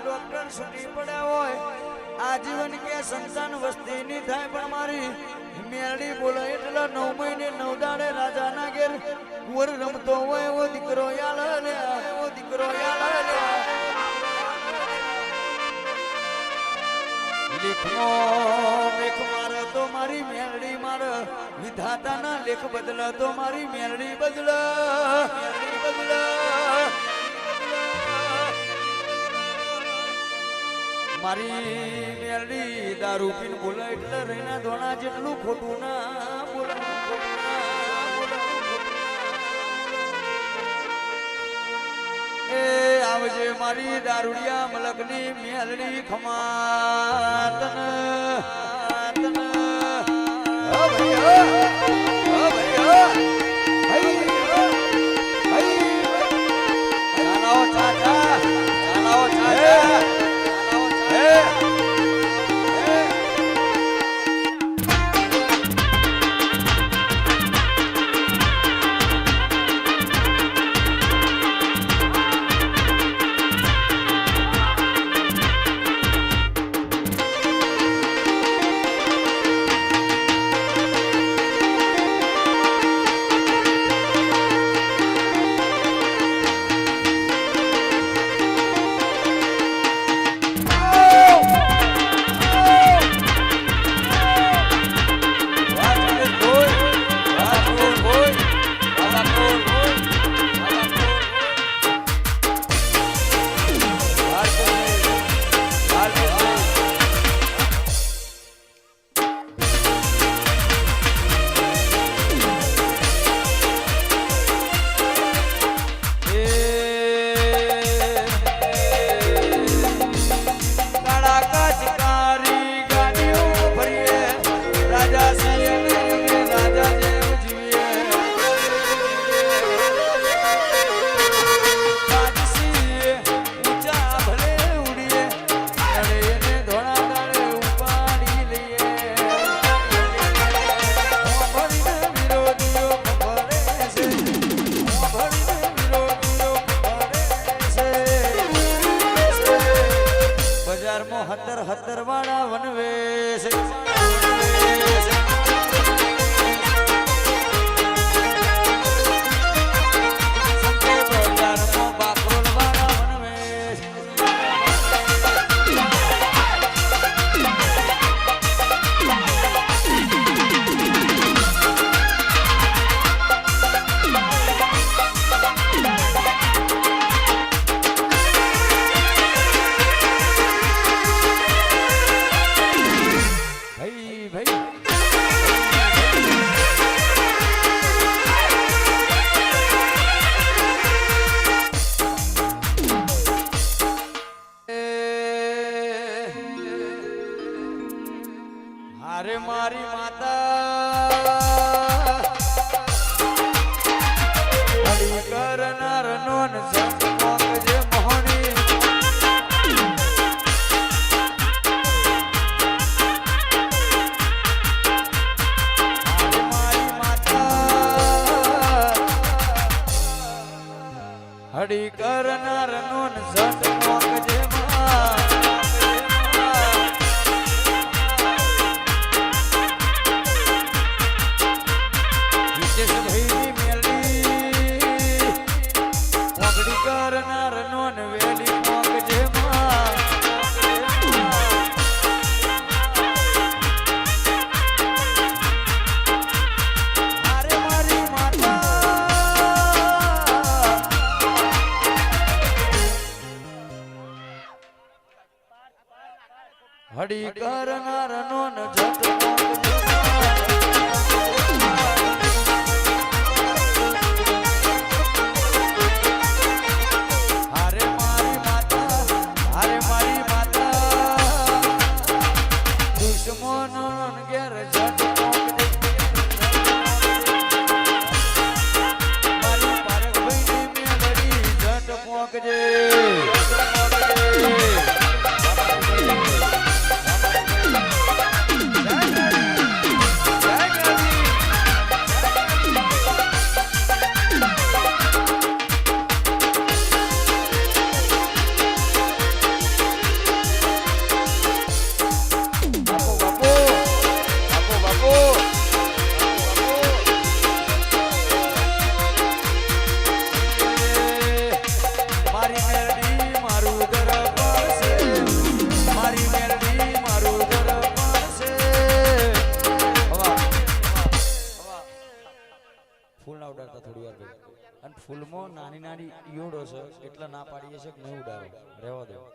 doctor છૂટી પડ્યા હોય આજીવન કે સંતાન વસ્તી ની થાય પણ મારી મેરડી બોલે એટલે 9 મહિને 9 દાડે રાજાના ઘેર કુંવર રમતો હોય એવો દીકરો યાલ લે એવો દીકરો યાલ લે લેખનો મેઘ મારે તો મારી મેરડી મારે વિધાતાના લેખ બદલે તો મારી મેરડી બદલે મારી મેરડી દારૂ પીને બોલે એટલે રહીના ધોણા જેટલું ખોટું ના બોલે એ આવજે મારી દારૂડિયા મલકની મેરડી ખમાતન હતર વાળા વનવેશ અરે મારી માતા હરી કરનાર નોન સંતોક જે મોહની અરે મારી માતા હરી કરનાર નોન સંતોક જે કરનાર નોન વેલી મોક જે અરે મારી માતા હડી કરનાર નોન જત ફૂલ ના ઉડાડતા થોડી વાર ભાઈ અને ફૂલમાં નાની નાની ઈયળો છે એટલે ના પાડીએ છે કે નહીં ઉડાડો રહેવા દો